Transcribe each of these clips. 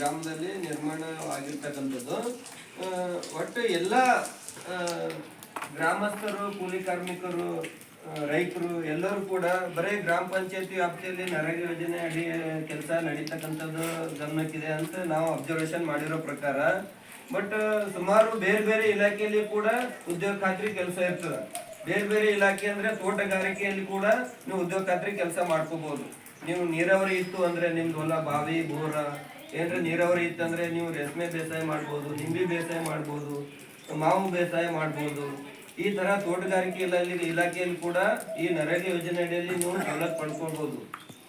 ಗ್ರಾಮದಲ್ಲಿ ನಿರ್ಮಾಣವಾಗಿರ್ತಕ್ಕಂಥದ್ದು. ಒಟ್ಟು ಎಲ್ಲ ಗ್ರಾಮಸ್ಥರು, ಕೂಲಿ ಕಾರ್ಮಿಕರು, ರೈತರು ಎಲ್ಲರೂ ಕೂಡ ಬರೀ ಗ್ರಾಮ ಪಂಚಾಯತಿ ವ್ಯಾಪ್ತಿಯಲ್ಲಿ ನರೇಗಾ ಯೋಜನೆ ಅಡಿ ಕೆಲಸ ನಡೀತಕ್ಕಂಥದ್ದು ಗಮನಕ್ಕಿದೆ ಅಂತ ನಾವು ಅಬ್ಸರ್ವೇಷನ್ ಮಾಡಿರೋ ಪ್ರಕಾರ. ಬಟ್ ಸುಮಾರು ಬೇರೆ ಬೇರೆ ಇಲಾಖೆಯಲ್ಲಿ ಕೂಡ ಉದ್ಯೋಗ ಖಾತ್ರಿ ಕೆಲಸ ಇರ್ತದೆ. ಬೇರೆ ಬೇರೆ ಇಲಾಖೆ ಅಂದ್ರೆ ತೋಟಗಾರಿಕೆಯಲ್ಲಿ ಕೂಡ ನೀವು ಉದ್ಯೋಗ ಖಾತ್ರಿ ಕೆಲಸ ಮಾಡ್ಕೋಬಹುದು. ನೀವು ನೀರಾವರಿ ಇತ್ತು ಅಂದ್ರೆ ನಿಮ್ದು ಹೊಲ ಬಾವಿ ಬೋರ ಏನ್ರ ನೀರಾವರಿ ಇತ್ತಂದ್ರೆ ನೀವು ರೇಷ್ಮೆ ಬೇಸಾಯ ಮಾಡ್ಬೋದು, ನಿಂಬೆ ಬೇಸಾಯ ಮಾಡ್ಬೋದು, ಮಾವು ಬೇಸಾಯ ಮಾಡ್ಬೋದು. ಈ ತರ ತೋಟಗಾರಿಕೆ ಇಲಾಖೆಯಲ್ಲಿ ಕೂಡ ಈ ನರೇಗಾ ಯೋಜನೆ ಅಡಿಯಲ್ಲಿ ನೀವು ಸವಲತ್ತು ಪಡ್ಕೊಳ್ಬಹುದು.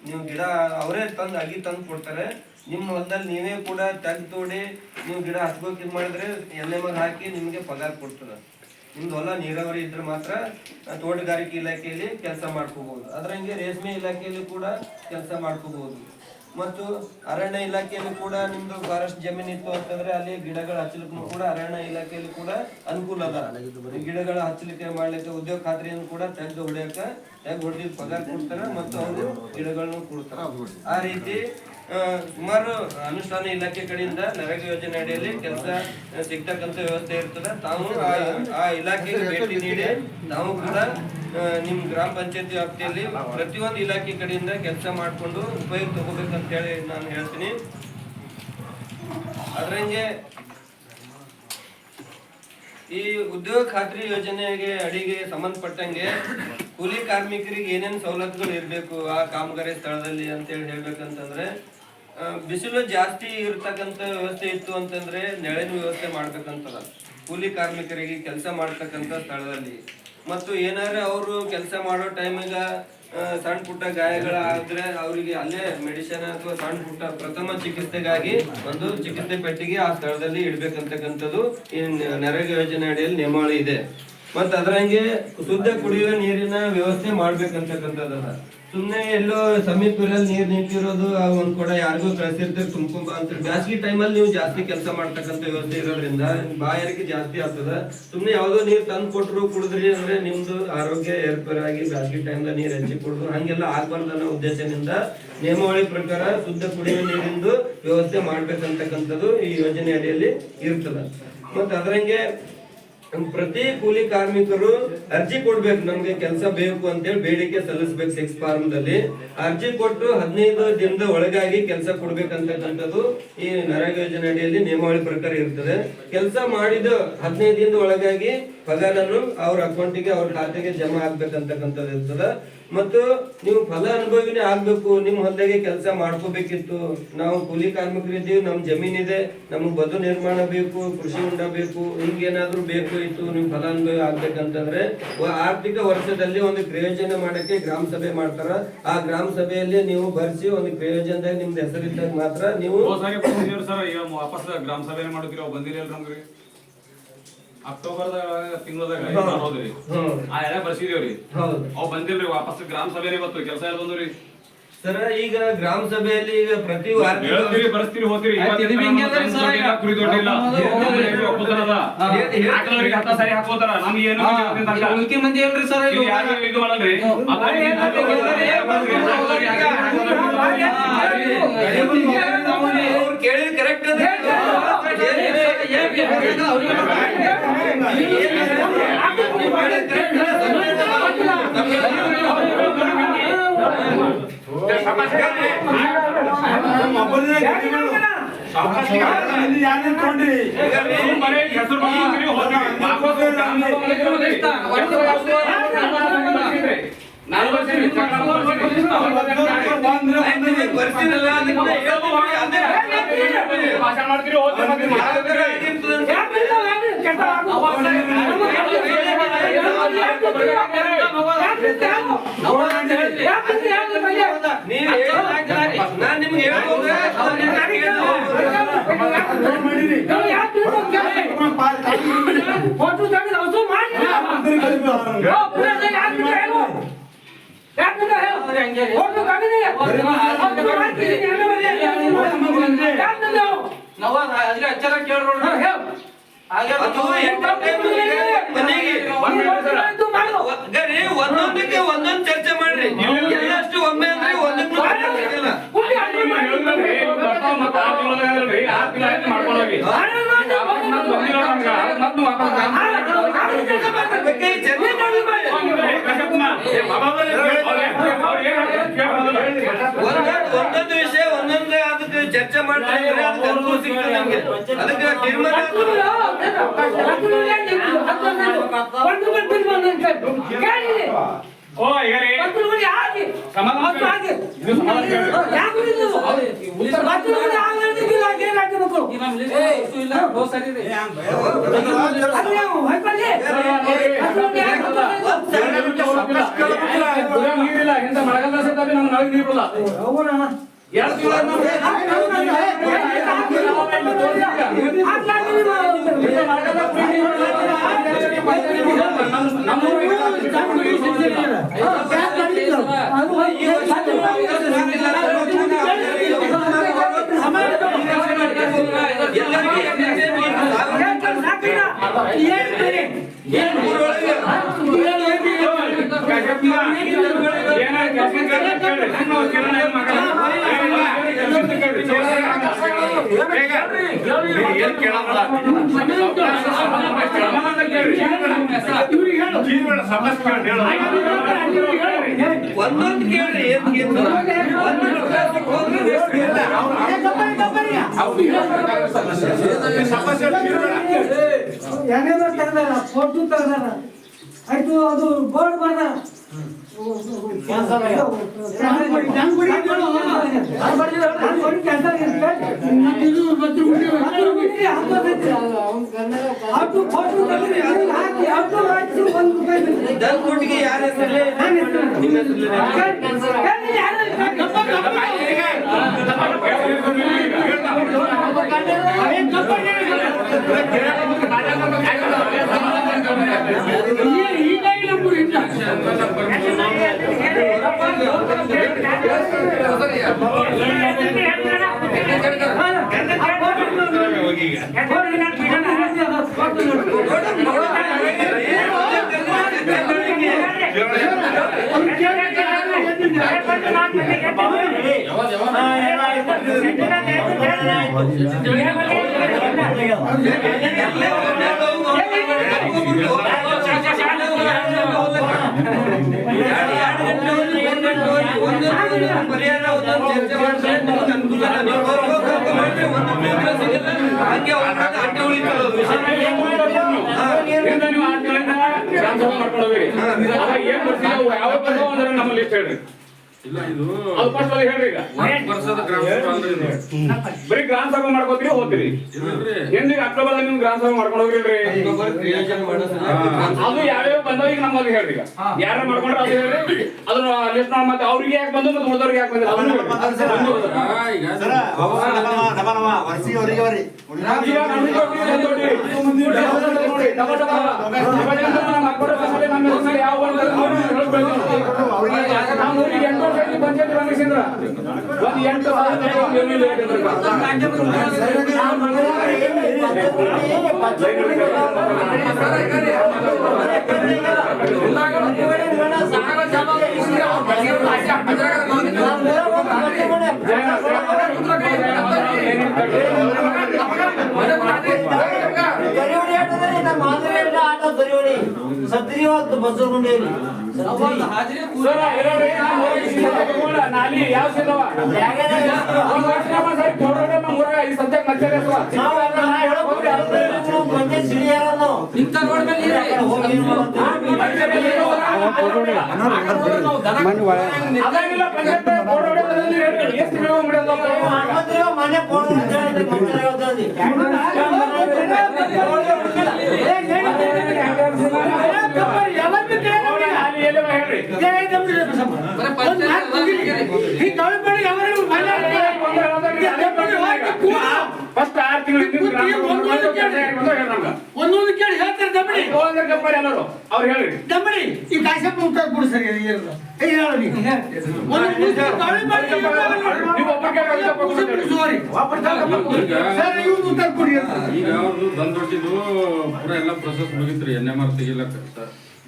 ನೀವು ಗಿಡ ಅವರೇ ಅಗಿ ತಂದು ಕೊಡ್ತಾರೆ. ನಿಮ್ಮ ಹೊಲದಲ್ಲಿ ನೀವೇ ಕೂಡ ತೆಗ್ದು ತೋಡಿ ನೀವು ಗಿಡ ಹಚ್ಕೋಕ್ ಮಾಡಿದ್ರೆ ಎಣ್ಣೆ ಮಗ ಹಾಕಿ ನಿಮ್ಗೆ ಪಗಾರ ಕೊಡ್ತದೆ. ನಿಮ್ದು ಹೊಲ ನೀರಾವರಿ ಇದ್ರೆ ಮಾತ್ರ ತೋಟಗಾರಿಕೆ ಇಲಾಖೆಯಲ್ಲಿ ಕೆಲಸ ಮಾಡ್ಕೋಬಹುದು. ಅದರಂಗೆ ರೇಷ್ಮೆ ಇಲಾಖೆಯಲ್ಲಿ ಕೂಡ ಕೆಲಸ ಮಾಡ್ಕೋಬಹುದು. ಮತ್ತು ಅರಣ್ಯ ಇಲಾಖೆಯಲ್ಲಿ ಕೂಡ ನಿಮ್ದು ಫಾರೆಸ್ಟ್ ಜಮೀನ್ ಇತ್ತು ಅಂತಂದ್ರೆ ಅಲ್ಲಿ ಗಿಡಗಳ ಹಚ್ಚಲಿಕ್ಕೂ ಕೂಡ ಅರಣ್ಯ ಇಲಾಖೆಯಲ್ಲಿ ಕೂಡ ಅನುಕೂಲ ಅದ. ಗಿಡಗಳ ಹಚ್ಚಲಿಕ್ಕೆ ಮಾಡ್ಲಿಕ್ಕೆ ಉದ್ಯೋಗ ಖಾತ್ರಿಯನ್ನು ಕೂಡ ತೆಗೆದು ಹೊಡೆದಿದ್ದು ಪಗಾರ ಕೊಡ್ತಾರೆ ಮತ್ತು ಅವರು ಗಿಡಗಳನ್ನು ಕೊಡ್ತಾರೆ. ಆ ರೀತಿ ಸುಮಾರು ಅನುಷ್ಠಾನ ಇಲಾಖೆ ಕಡೆಯಿಂದ ನರೇಗಾ ಯೋಜನೆ ಅಡಿಯಲ್ಲಿ ಕೆಲಸ ಸಿಗ್ತಕ್ಕಂಥ ವ್ಯವಸ್ಥೆ ಇರ್ತದೆ. ತಾವು ಆ ಇಲಾಖೆಗೆ ಭೇಟಿ ನೀಡಿ ನಾವು ಕೂಡ ನಿಮ್ ಗ್ರಾಮ ಪಂಚಾಯತಿ ವ್ಯಾಪ್ತಿಯಲ್ಲಿ ಪ್ರತಿಯೊಂದು ಇಲಾಖೆ ಕಡೆಯಿಂದ ಕೆಲಸ ಮಾಡಿಕೊಂಡು ಉಪಯೋಗ ತಗೋಬೇಕಂತ ಹೇಳಿ ನಾನು ಹೇಳ್ತೀನಿ. ಅದ್ರಂಗೆ ಈ ಉದ್ಯೋಗ ಖಾತ್ರಿ ಯೋಜನೆಗೆ ಅಡಿಗೆ ಸಂಬಂಧಪಟ್ಟಂಗೆ ಕೂಲಿ ಕಾರ್ಮಿಕರಿಗೆ ಏನೇನು ಸವಲತ್ತುಗಳು ಇರಬೇಕು ಆ ಕಾಮಗಾರಿ ಸ್ಥಳದಲ್ಲಿ ಅಂತೇಳಿ ಹೇಳ್ಬೇಕಂತಂದ್ರೆ, ಬಿಸಿಲು ಜಾಸ್ತಿ ಇರ್ತಕ್ಕಂಥ ವ್ಯವಸ್ಥೆ ಇತ್ತು ಅಂತಂದ್ರೆ ನೆರಳಿನ ವ್ಯವಸ್ಥೆ ಮಾಡ್ಬೇಕಂತದ ಕೂಲಿ ಕಾರ್ಮಿಕರಿಗೆ ಕೆಲಸ ಮಾಡ್ತಕ್ಕಂಥ ಸ್ಥಳದಲ್ಲಿ. ಮತ್ತು ಏನಾರ ಅವರು ಕೆಲಸ ಮಾಡೋ ಟೈಮಿಗ ಸಣ್ಣ ಪುಟ್ಟ ಗಾಯಗಳಾದ್ರೆ ಅವರಿಗೆ ಅಲ್ಲೇ ಮೆಡಿಸಿನ್ ಅಥವಾ ಸಣ್ಣ ಪುಟ್ಟ ಪ್ರಥಮ ಚಿಕಿತ್ಸೆಗಾಗಿ ಒಂದು ಚಿಕಿತ್ಸೆ ಪೆಟ್ಟಿಗೆ ಆ ಸ್ಥಳದಲ್ಲಿ ಇಡ್ಬೇಕಂತಕ್ಕಂಥದ್ದು ಈ ನರೇಗಾ ಯೋಜನೆ ಅಡಿಯಲ್ಲಿ ನಿಯಮಾವಳಿ ಇದೆ. ಮತ್ತ ಅದರಂಗೆ ಶುದ್ಧ ಕುಡಿಯುವ ನೀರಿನ ವ್ಯವಸ್ಥೆ ಮಾಡ್ಬೇಕಂತಕ್ಕಂಥದ್ದಲ್ಲ. ಸುಮ್ಮನೆ ಎಲ್ಲೋ ಸಮೀಪದಲ್ಲಿ ನೀರ್ ನಿಂತಿರೋದು ಒಂದ್ ಕೂಡ ಯಾರಿಗೂ ಕಳ್ಸಿರ್ತಾರೆ ತುಂಬ್ಕೊಂಬ ಅಂತ. ಬ್ಯಾಸಗಿ ಟೈಮಲ್ಲಿ ನೀವು ಜಾಸ್ತಿ ಕೆಲಸ ಮಾಡ್ತಕ್ಕಂಥ ವ್ಯವಸ್ಥೆ ಇರೋದ್ರಿಂದ ಬಾಯಾರಿಕೆ ಜಾಸ್ತಿ ಆಗ್ತದ. ಸುಮ್ನೆ ಯಾವ್ದೋ ನೀರ್ ತಂದು ಕೊಟ್ರು ಕುಡಿದ್ರಿ ಅಂದ್ರೆ ನಿಮ್ದು ಆರೋಗ್ಯ ಏರ್ಪೇರಾಗಿ ಬ್ಯಾಸಗಿ ಟೈಮ್ದಾಗ ನೀರ್ ಹೆಚ್ಚಿ ಕುಡಿದು ಹಂಗೆಲ್ಲ ಆಗ್ಬಾರ್ದು ಅನ್ನೋ ಉದ್ದೇಶದಿಂದ ನಿಯಮಾವಳಿ ಪ್ರಕಾರ ಶುದ್ಧ ಕುಡಿಯುವ ನೀರಿಂದು ವ್ಯವಸ್ಥೆ ಮಾಡ್ಬೇಕಂತಕ್ಕಂಥದ್ದು ಈ ಯೋಜನೆ ಅಡಿಯಲ್ಲಿ ಇರ್ತದ. ಮತ್ತ ಅದರಂಗೆ ಪ್ರತಿ ಕೂಲಿ ಕಾರ್ಮಿಕರು ಅರ್ಜಿ ಕೊಡ್ಬೇಕು, ನಮ್ಗೆ ಕೆಲಸ ಬೇಕು ಅಂತೇಳಿ ಬೇಡಿಕೆ ಸಲ್ಲಿಸ್ಬೇಕು. 6 ಫಾರ್ಮ್ದಲ್ಲಿ ಅರ್ಜಿ ಕೊಟ್ಟು 15 ದಿನದ ಒಳಗಾಗಿ ಕೆಲಸ ಕೊಡ್ಬೇಕಂತಕ್ಕಂಥದ್ದು ಈ ನರೇಗಾ ಯೋಜನೆ ಅಡಿಯಲ್ಲಿ ನಿಯಮಾವಳಿ ಪ್ರಕಾರ ಇರ್ತದೆ. ಕೆಲಸ ಮಾಡಿದ 15 ದಿನದ ಒಳಗಾಗಿ ಪಗಾರನ್ನು ಅವ್ರ ಅಕೌಂಟಿಗೆ ಅವ್ರ ಖಾತೆಗೆ ಜಮಾ ಆಗ್ಬೇಕಂತಕ್ಕಂಥದ್ದು ಇರ್ತದೆ. ಮತ್ತು ನೀವು ಫಲ ಅನುಭವಿನೇ ಆಗ್ಬೇಕು. ನಿಮ್ ಹೊಲದಾಗೆ ಕೆಲಸ ಮಾಡ್ಕೋಬೇಕಿತ್ತು. ನಾವು ಕೂಲಿ ಕಾರ್ಮಿಕರಿದ್ದೀವಿ, ನಮ್ ಜಮೀನ್ ಇದೆ, ನಮಗ್ ಬದು ನಿರ್ಮಾಣ ಬೇಕು, ಕೃಷಿ ಹೊಂಡ ಬೇಕು, ಹಿಂಗೇನಾದ್ರೂ ಬೇಕು ಇತ್ತು, ನೀವು ಫಲ ಅನುಭವಿ ಆಗ್ಬೇಕಂತಂದ್ರೆ ಆರ್ಥಿಕ ವರ್ಷದಲ್ಲಿ ಒಂದು ಕ್ರಿಯೋಜನೆ ಮಾಡಕ್ಕೆ ಗ್ರಾಮ ಸಭೆ ಮಾಡ್ತಾರ. ಆ ಗ್ರಾಮ ಸಭೆಯಲ್ಲಿ ನೀವು ಬರ್ಸಿ ಒಂದು ಕ್ರಿಯೋಜನದಾಗ ನಿಮ್ದು ಹೆಸರಿದ್ದಾಗ ಮಾತ್ರ ನೀವು ವಾಪಸ್ ಗ್ರಾಮ ಸಭೆ ಮಾಡೋದಿಲ್ಲ. ಬಂದಿಲ್ಲ ನಮ್ಗೆ ಅಕ್ಟೋಬರ್ ತಿಂಗಳದಾಗ ಹೋದ್ರಿ ಆ ಎಲ್ಲ ಬರ್ಸಿದೇವ್ರಿ. ಅವ್ ಬಂದಿಲ್ರಿ ವಾಪಸ್ ಗ್ರಾಮ ಸಭೆನೇ ಬತ್ತು. ಕೆಲಸ ಎಲ್ಲ ಬಂದ್ರಿ ಸರ. ಈಗ ಗ್ರಾಮ ಸಭೆಯಲ್ಲಿ ಈಗ ಪ್ರತಿ ವಾರ ಬರ್ಸ್ತೀರಿ ಹೋಗ್ತೀರಿ. ಸರಿ ಹಾಕೋತಾರ ನಮ್ಗೆ ಏನು ಮಂದಿ ಹೇಳ್ರಿ ಸರ್ ಇದು ಮಾಡಲ್ರಿ. ಕೇಳಿದ್ ಕರೆಕ್ಟ್ ಒಂದೊಂದಕ್ಕೆ ಒಂದೊಂದು ಚರ್ಚೆ ಮಾಡ್ರಿ. ಎಲ್ಲಷ್ಟು ಒಮ್ಮೆ ಅಂದ್ರೆ ಒಂದಕ್ಕೆ ಒಂದೊಂದು ವಿಷಯ ಒಂದೊಂದೇ ಅದಕ್ಕೆ ಚರ್ಚೆ ಮಾಡ್ತಾ ಇದ್ರೆ ಅದಕ್ಕೆ ಅನುಕೂಲ ಸಿಗ್ತದೆ ನಮ್ಗೆ. ಅದಕ್ಕೆ ತೀರ್ಮಾನ ಓ ಈಗ ನೀರಿಲ್ಲ ಇಂತ ಮಳೆಗಾಲ ಸಹಿತ ನಮ್ಗೆ ನಾಳೆ ನೀರಿಲ್ಲ. ಒಂದೊಂದು ಕೇಳ್ರಿ ಫೋಟೋ ತೆಗ್ದಾರ ಆಯ್ತು ಅದು ಬೋರ್ಡ್ ಬರ್ದಾರ ದಲ್ಗುಡ್ಗೆ ಯಾರ ಹೆಸರಲ್ಲಿ ನಿಮ್ಮ ಪರಿಹಾರ ಚರ್ಚೆ ಮಾಡಿದ್ರೆ ಅನುಕೂಲ ಹಂಗೆ ಉಳಿತಲ್ಲ ನಮ್ಮ ಲಿಸ್ಟ್ ಹೇಳ್ರಿ. ಇಲ್ಲ ಇದು ಅದು ಫಸ್ಟ್ ಅಲ್ಲಿ ಹೇಳ್ರಿ. ಈಗ ವರ್ಷದ ಗ್ರಾಮ ಸಭಾ ಅಂದ್ರೆ ಇದು. ಬರೀ ಗ್ರಾಮ ಸಭಾ ಮಾಡ್ಕೋತೀರಿ ಹೋಗ್ತೀರಿ. ಎಂದಿಗೆ ಅಕ್ಟೋಬರ್ ನೀವು ಗ್ರಾಮ ಸಭಾ ಮಾಡ್ಕೊಂಡು ಹೋಗಿಲ್ರಿ? ಅದು ಯಾವ್ಯಾವ ಬಂದವ ಈಗ ನಮ್ಮಲ್ಲಿ ಹೇಳ್ರಿ. ಈಗ ಯಾರ ಮಾಡ್ಕೊಂಡ್ರೆ ಅದು ಹೇಳ್ರಿ. ಅದನ್ನ ಲಿಸ್ಟ್ ನೋಡಿ ಮತ್ತೆ ಅವ್ರಿಗೆ ಯಾಕೆ ಬಂದು ಮತ್ತೆ ಉಳಿದವ್ರಿಗೆ ಯಾಕೆ ಬಂದಿಲ್ಲ ಅದನ್ನ ಪಂಚಾಯತ್ ರಮೇಶೇಂದ್ರ ಒಂದು 8 ನಾಲಿ ಯಾವ ಸಿದ್ದವ ಸದ್ಯಕ್ಕೆ ಮತ್ತೆ ಫಸ್ಟ್ 6 ತಿಂಗಳು ಒಂದೊಂದು ಕೇಳಿ ಹೇಳ್ತಾರೆ ದಮ್ಮಡಿ ಅವ್ರು ಹೇಳ್ರಿ ದಮ್ಮಡಿ ಈ ಕಾಶಪ್ಪ ಉತ್ತರ ಕೊಡು ಸರಿ ಉತ್ತರ ಕೊಡಿ ಈಗ ಅವ್ರದ್ದು ಬಂದೊಟ್ಟಿದ್ದು ಪೂರ ಎಲ್ಲ ಪ್ರೊಸೆಸ್ ಮುಗಿತ್ರಿ NMR ತೆಗಿಲಕ್ಕ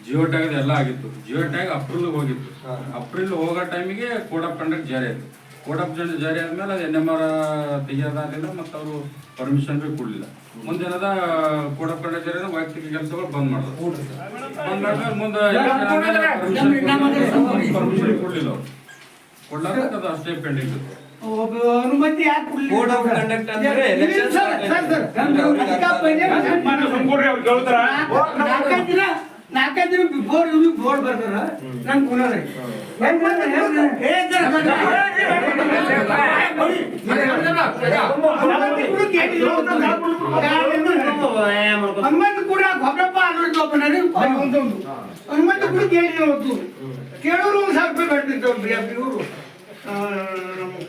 ಜಿಯೋ ಟ್ಯಾಗ್ ಎಲ್ಲ ಆಗಿತ್ತು ಜಿಯೋ ಟ್ಯಾಗ್ ಅಪ್ರಿಲ್ ಹೋಗಿತ್ತು ಅಪ್ರಿಲ್ ಹೋಗೋ ಟೈಮಿಗೆ ಕೋಡ್ ಆಫ್ ಕಂಡಕ್ಟ್ ಜಾರಿ ಆಯ್ತು ಕೋಡ್ ಆಫ್ ಕಂಡಕ್ಟ್ ಜಾರಿ ಆದ್ಮೇಲೆ ಅದು NMR ತೆಗಿಯೋದಾಗಲಿಲ್ಲ ಮತ್ತು ಅವರು ಪರ್ಮಿಷನ್ ಭೀ ಕೊಡಲಿಲ್ಲ. ಮುಂದೇನದ ಕೋಡ್ ಆಫ್ ಕಂಡಕ್ಟ್ ಜಾರಿ ವೈಯಕ್ತಿಕ ಕೆಲಸಗಳು ಬಂದ್ ಮಾಡಿದ್ರು. ಬಂದ್ ಮಾಡಿದ್ಮೇಲೆ ಮುಂದೆ ಪರ್ಮಿಷನ್ ಕೊಡಲಿಲ್ಲ ಅವರು. ಕೊಡ್ಲಾಕ ಅದು ಅಷ್ಟೇ ಪೆಂಡಿಂಗ್ ಇತ್ತು. ಅನುಮತಿ ಯಾಕೆ ಕೋಡ್ ಆಫ್ ಕಂಡಕ್ಟ್ ಅಂದ್ರೆ ಎಲೆಕ್ಷನ್ ನಾಲ್ಕೈದು ದಿನ ಬಿಫೋರ್ ಇವ್ರಿಗೆ ಬೋರ್ಡ್ ಬರ್ತಾರ ನಂಗೆ ಗುಣ ಹನುಮಂತ ಕೂಡ ಗೊಬ್ಬರಪ್ಪ ಹನುಮಂತ ಕೂಡ ಕೇಳಿದ್ರು ಕೇಳೋರು 1,000 ರೂಪಾಯಿ ಬರ್ತಿರ್ತಾವ್ರಿ ಇವರು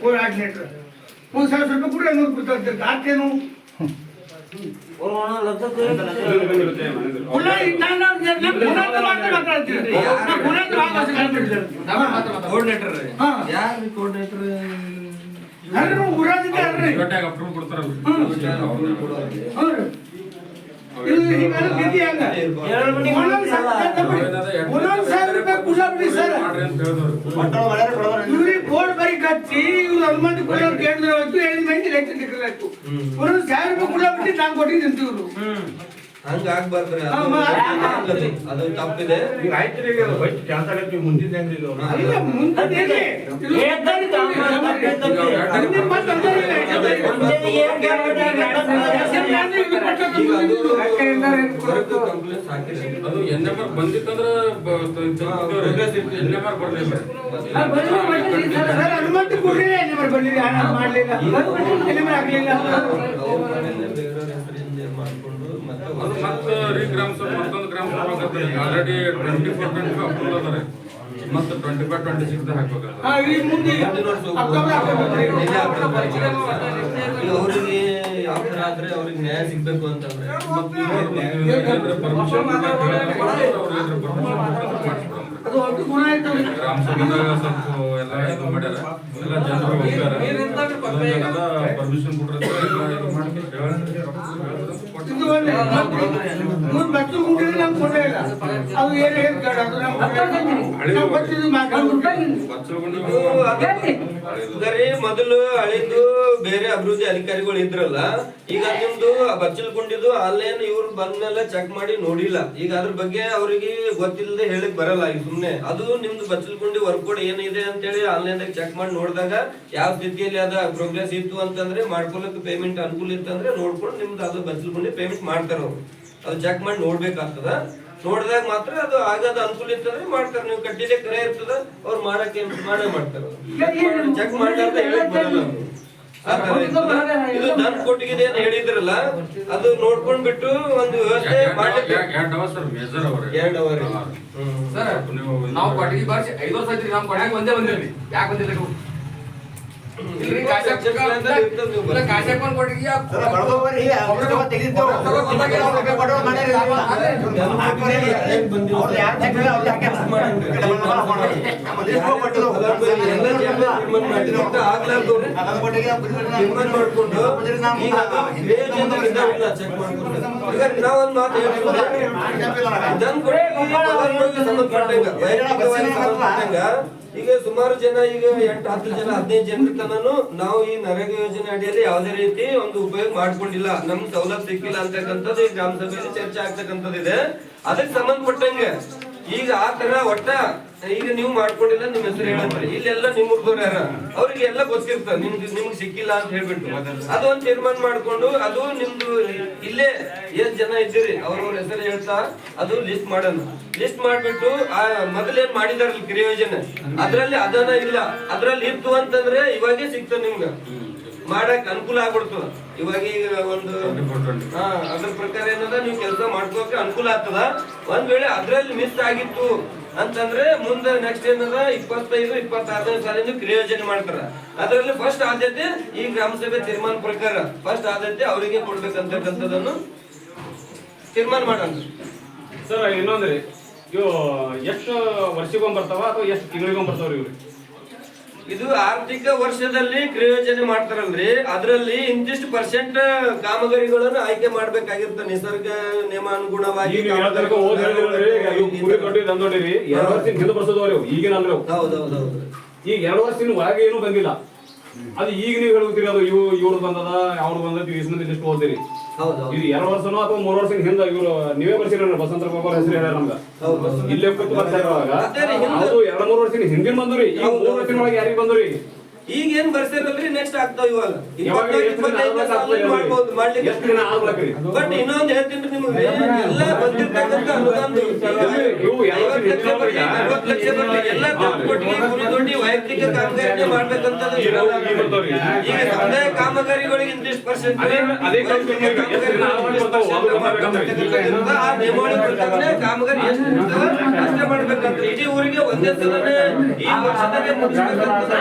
ಕೋಆರ್ಡಿನೇಟರ್ 1,000 ರೂಪಾಯಿ ಕೂಡ ಅನ್ನೋದು ಗೊತ್ತಾಗ್ತಿರ್ತ ಆತೇನು ಕೋಆರ್ಡಿನೇಟರ್ ಯಾರು ಕೋಆರ್ಡಿನೇಟರ್ ಅಪ್ರೂವ್ ಕೊಡ್ತಾರಲ್ಲ ಬೋರ್ಡ್ ಬರೀ ಕಚ್ಚಿ ಇವ್ರು ಹನುಮಂತ ಕುಳ್ಳವ್ರು ಕೇಳಿದ್ರೆ ಹೊತ್ತು 7 ಮಂದಿ ಎಲೆಕ್ಷನ್ ಟಿಕೆಟ್ ಒಂದು 1,000 ರೂಪಾಯಿ ಕುಳ್ಳ ಬಿಟ್ಟು ನಾನು ಕೊಟ್ಟಿದ್ದು ನಿಂತಿವ್ರು ಹಂಗ ಆಗ್ಬಾರ್ದ್ರಿ ಅದು ತಪ್ಪಿದೆ. ಅದು NMR ಬಂದಿತ್ತಂದ್ರೆ NMR ಬರ್ಲಿಲ್ಲ. ಹನುಮಂತ ಕೊಡ್ರಿ ಬರ್ಲಿಲ್ಲ ಮಾಡ್ಲಿಲ್ಲ ಆಗ್ಲಿಲ್ಲ ಮತ್ತೆ ಗ್ರಾಮ ಸಭೆ ಮತ್ತೊಂದು ಗ್ರಾಮ ಸಭೆ ಆಲ್ರೆಡಿ 24-25 ಅಪ್ರೂವಲ್ ಅದಾರೆ. ಮತ್ತೆ 25-26 ಹಾಕ್ಬೇಕಾಗ್ತದೆ. ಅವ್ರಿಗೆ ಯಾವ ತರ ಆದ್ರೆ ಅವ್ರಿಗೆ ನ್ಯಾಯ ಸಿಗ್ಬೇಕು ಅಂತಂದ್ರೆ ಪರ್ಮಿಷನ್ ಗ್ರಾಮ ಸಭೆದಾಗ ಸ್ವಲ್ಪ ಎಲ್ಲ ಇದು ಮಾಡ್ಯಾರ, ಎಲ್ಲ ಜನರು ಹೋಗ್ತಾರೆ, ಪರ್ಮಿಷನ್ ಕೊಟ್ರೆ ಮೊದಲು ಹಳಿದು ಬೇರೆ ಅಭಿವೃದ್ಧಿ ಅಧಿಕಾರಿಗಳು ಇದ್ರಲ್ಲ, ಈಗ ನಿಮ್ದು ಬಚ್ಚಲ್ಕೊಂಡಿದ್ದು ಅಲ್ಲೇನು ಇವ್ರು ಬಂದ್ಮೇಲೆ ಚೆಕ್ ಮಾಡಿ ನೋಡಿಲ್ಲ. ಈಗ ಅದ್ರ ಬಗ್ಗೆ ಅವ್ರಿಗೆ ಗೊತ್ತಿಲ್ಲದೆ ಹೇಳಕ್ ಬರಲ್ಲ. ಈಗ ಸುಮ್ನೆ ಅದು ನಿಮ್ದು ಬಚ್ಚಲ್ಕೊಂಡಿ ವರ್ಕೌಟ್ ಏನಿದೆ ಅಂತೇಳಿ ಆನ್ಲೈನ್ ದಾಗ ಚೆಕ್ ಮಾಡಿ ನೋಡಿದಾಗ ಯಾವ ಸ್ಥಿತಿಯಲ್ಲಿ ಅದ ಪ್ರೋಗ್ರೆಸ್ ಇತ್ತು ಅಂತಂದ್ರೆ ಮಾಡ್ಕೊಳಕ್ ಪೇಮೆಂಟ್ ಅನುಕೂಲ ಇತ್ತಂದ್ರೆ ನೋಡ್ಕೊಂಡು ನಿಮ್ದು ಅದು ಬಚ್ಚಲ್ಕೊಂಡಿ ಪೇಮೆಂಟ್ ಮಾಡ್ತಾರ ಅವ್ರು. ಅದು ಚೆಕ್ ಮಾಡಿ ನೋಡ್ಬೇಕಾಗ್ತದ. ನೋಡಿದಾಗ ಮಾತ್ರ ಅದು ಆಗದ ಅನುಕೂಲ ಇತ್ತಂದ್ರೆ ಮಾಡ್ತಾರೆ. ನೀವು ಕಟ್ಟಿದೆ ಕರೆ ಇರ್ತದ ಅವ್ರು ಮಾಡಕ್ಕೆ ಮಾಡ್ತಾರ. ಚೆಕ್ ಮಾಡ್ಲಾರ್ದ ಹೇಳಕ್ ಬರಲ್ಲ ಅವ್ರು. ಇದು ದನ್ ಕೊಟ್ಟಿಗಿದೆ ಅಂತ ಹೇಳಿದ್ರಲ್ಲ, ಅದು ನೋಡ್ಕೊಂಡ್ ಬಿಟ್ಟು ಒಂದು ವ್ಯವಸ್ಥೆ ಮಾಡ್ಲಿಕ್ಕೆ 2 ಅವರ್ ಮೇಜರ್ ಅವರ್ 2 ಅವರ್ ನಾವು ಕೊಟ್ಟಿಗೆ ಬರ್ಸಿ 5 ವರ್ಷ ಆಯ್ತು. ನಾವು ಕೊಟ್ಟಿಗೆ ಒಂದೇ ಬಂದಿರ್ಲಿ. ಯಾಕೆ ಬಂದಿಲ್ಲ ನೀವು? ಇಲ್ರಿ ಕಾಶಪ್ಪನ್ ಕೊಟ್ಟಿಗೆ ನಾವೊಂದು ಮಾತು ಈಗ ಸುಮಾರು ಜನ ಈಗ 8-10 ಜನ 15 ಜನರ ತನನು ನಾವು ಈ ನರೇಗಾ ಯೋಜನೆ ಅಡಿಯಲ್ಲಿ ಯಾವುದೇ ರೀತಿ ಒಂದು ಉಪಯೋಗ ಮಾಡ್ಕೊಂಡಿಲ್ಲ, ನಮ್ ಸವಲತ್ತು ಸಿಕ್ಕಿಲ್ಲ ಅಂತಕ್ಕಂಥದ್ದು ಈ ಗ್ರಾಮ ಸಭೆಯಲ್ಲಿ ಚರ್ಚೆ ಆಗ್ತಕ್ಕಂಥದ್ದು ಇದೆ. ಅದಕ್ಕೆ ಸಂಬಂಧಪಟ್ಟಂಗೆ ಈಗ ಆ ತರ ಒಟ್ಟ ಈಗ ನೀವು ಮಾಡ್ಕೊಂಡಿಲ್ಲ ನಿಮ್ ಹೆಸರು ಹೇಳಂತ್ರಿ, ಇಲ್ಲೆಲ್ಲ ನಿಮ್ಮೂರ್ದವ್ರು ಯಾರ ಅವ್ರಿಗೆ ಎಲ್ಲ ಗೊತ್ತಿರ್ತ ನಿಮ್ಗೆ ಸಿಕ್ಕಿಲ್ಲ ಅಂತ ಹೇಳ್ಬಿಟ್ಟು ಅದು ಒಂದು ತೀರ್ಮಾನ ಮಾಡ್ಕೊಂಡು ಅದು ನಿಮ್ದು ಇಲ್ಲೇ ಎಷ್ಟ್ ಜನ ಇದ್ದೀರಿ ಅವ್ರವ್ರ ಹೆಸರು ಹೇಳ್ತಾ ಅದು ಲಿಸ್ಟ್ ಮಾಡೋಣ. ಲಿಸ್ಟ್ ಮಾಡ್ಬಿಟ್ಟು ಆ ಮೊದಲೇನ್ ಮಾಡಿದಾರಲ್ಲ ಕ್ರಿಯಾ ಯೋಜನೆ ಅದ್ರಲ್ಲಿ ಅದನ್ನ ಇಲ್ಲ, ಅದ್ರಲ್ಲಿ ಇತ್ತು ಅಂತಂದ್ರೆ ಇವಾಗೇ ಸಿಕ್ತ ನಿಮ್ಗ ಮಾಡಕ್ ಅನುಕೂಲ ಆಗ್ಬಿಡ್ತದ. ಇವಾಗ ಈಗ ಒಂದು ಅದ್ರ ಪ್ರಕಾರ ಏನದ ನೀವು ಕೆಲಸ ಮಾಡ್ಕೋಕೆ ಅನುಕೂಲ ಆಗ್ತದ. ಒಂದ್ ವೇಳೆ ಅದ್ರಲ್ಲಿ ಮಿಸ್ ಆಗಿತ್ತು ಅಂತಂದ್ರೆ ಮುಂದೆ ನೆಕ್ಸ್ಟ್ ಏನದ 25-26ನೇ ಸಾಲಿಂದ ಕ್ರಿಯಾ ಯೋಜನೆ ಮಾಡ್ತಾರ. ಅದರಲ್ಲಿ ಫಸ್ಟ್ ಆದ್ಯತೆ ಈ ಗ್ರಾಮ ಸಭೆ ತೀರ್ಮಾನ ಪ್ರಕಾರ ಫಸ್ಟ್ ಆದ್ಯತೆ ಅವರಿಗೆ ಕೊಡ್ಬೇಕಂತಕ್ಕಂಥದ್ದನ್ನು ತೀರ್ಮಾನ ಮಾಡೋಣ. ಸರ್ ಇನ್ನೊಂದ್ರಿ, ಇವು ಎಷ್ಟು ವರ್ಷಕ್ಕೊಮ್ಮೆ ಬರ್ತಾವ ಅಥವಾ ಎಷ್ಟು ತಿಂಗಳಿಗೊಮ್ಮೆ ಬರ್ತಾವ್ರಿ ಇವ್ರಿ? ಇದು ಆರ್ಥಿಕ ವರ್ಷದಲ್ಲಿ ಕ್ರಿಯಾ ಯೋಜನೆ ಮಾಡ್ತಾರಲ್ರಿ, ಅದ್ರಲ್ಲಿ ಇಂತಿಷ್ಟು % ಕಾಮಗಾರಿಗಳನ್ನು ಆಯ್ಕೆ ಮಾಡ್ಬೇಕಾಗಿರ್ತ ನಿಸರ್ಗ ನಿಯಮಾನುಗುಣವಾಗಿ. ಈಗಿನ ಅಂದ್ರೆ ಹೌದೌದೌದು. ಈಗ 2 ವರ್ಷದಿಂದ ಒಳಗೆ ಏನು ಬಂದಿಲ್ಲ. ಅದು ಈಗ ನೀವು ಹೇಳ್ತೀರಿ ಅದು ಇವ್ರು ಬಂದದ ಅವ್ರು ಬಂದದ ಇಷ್ಟು ಮಂದಿ ಲಿಸ್ಟ್ ಓದ್ತೀರಿ ಇದು 2 ವರ್ಷನೋ ಅಥವಾ 3 ವರ್ಷದ ಹಿಂದೆ ಇವ್ರು ನೀವೇ ಬರ್ಸಿರ ಬಸಂತರ ಬಾಬಾ ಹೆಸರು ಹೇಳ ನಮ್ಗ ಇಲ್ಲೇ ಕೂತು ಬರ್ತಾ ಇರುವಾಗ ಅದು 2-3 ವರ್ಷದ ಹಿಂದಿನ ಬಂದ್ರಿ ಈಗ 3 ವರ್ಷದ ಒಳಗೆ ಯಾರಿಗೆ ಬಂದ್ರಿ ಈಗ ಏನ್ ಬರ್ಸಿರಲ್ರಿ ನೆಕ್ಸ್ಟ್ ಆಗ್ತಾವ ಇವಾಗ ಮಾಡ್ಲಿಕ್ಕೆ ಎಷ್ಟು ದಿನ ಆಗ್ಬೇಕ್ರಿ ಬಟ್ ಇನ್ನೊಂದ್ ಹೇಳ್ತೀನಿ ನಿಮ್ಗೆ ಎಲ್ಲ ಬಂದಿರ್ತಕ್ಕಂಥ ಅನುದಾನ ಲಕ್ಷ ಬರ್ಲಿ ಎಲ್ಲ ದೊಡ್ಡ ವೈಯಕ್ತಿಕ ಕಾಮಗಾರಿ ಮಾಡ್ಬೇಕಂತಂದ್ರೆ ಈಗ ಸಮುದಾಯ ಕಾಮಗಾರಿಗಳಿಗೆ ಇಂತಿಷ್ಟು ಪರ್ಸೆಂಟ್ ಆ ನಿಯಮಾವಳಿ ಪ್ರಕಾರ ಕಾಮಗಾರಿ ಎಷ್ಟು ಇರ್ತದೆ ಅಷ್ಟೇ ಮಾಡ್ಬೇಕಂತ ಇಡೀ ಊರಿಗೆ ಒಂದೇ ಸಲನೇ ಈ ವರ್ಷದಾಗೆ ಮುಗಿಸ್ಬೇಕಂತ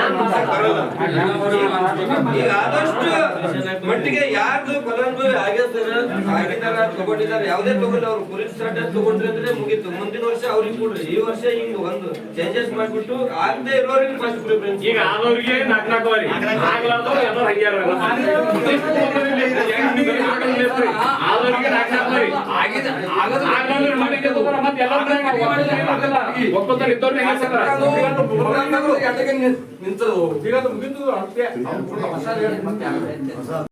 ಈಗ ಆದಷ್ಟು ಮಟ್ಟಿಗೆ ಯಾರ್ದು ಫಲಾನುಭವಿ ಆಗಿದಾರ ತಗೊಂಡಿದ್ದಾರೆ ಯಾವುದೇ ತಗೊಂಡು ಅವ್ರು ಪೊಲೀಸ್ ಸ್ಟಾರ್ಟಸ್ ತಗೊಂಡ್ರಿ ಅಂದ್ರೆ ಮುಗೀತು ಮುಂದಿನ ವರ್ಷ ಅವ್ರಿಗೆ ಕೊಡ್ರಿ ಈ ವರ್ಷ ಹಿಂಗ್ ಒಂದು ಚೇಂಜಸ್ ಮಾಡ್ಬಿಟ್ಟು ಆಗದೆ ಇರೋರಿಗೆ ಫಸ್ಟ್ ಪ್ರಿಫರೆನ್ಸ್ ಈಗ ಆದವ್ರಿಗೆ 4 ವಾರಿ ಆಗ್ಲಾದವ್ರು ಎಲ್ಲರೂ ಹಂಗ್ಯಾರ ಆದವ್ರಿಗೆ 4 ವಾರಿ ಆಗಲಾದ್ರೆ ಮಾಡಿಕೆ ತಗೋರ ಮತ್ತೆ ಎಲ್ಲರೂ ಒಕ್ಕೂಟ ಇದ್ದವ್ರು ನಿಂತದು ಈಗ ಮುಗಿದು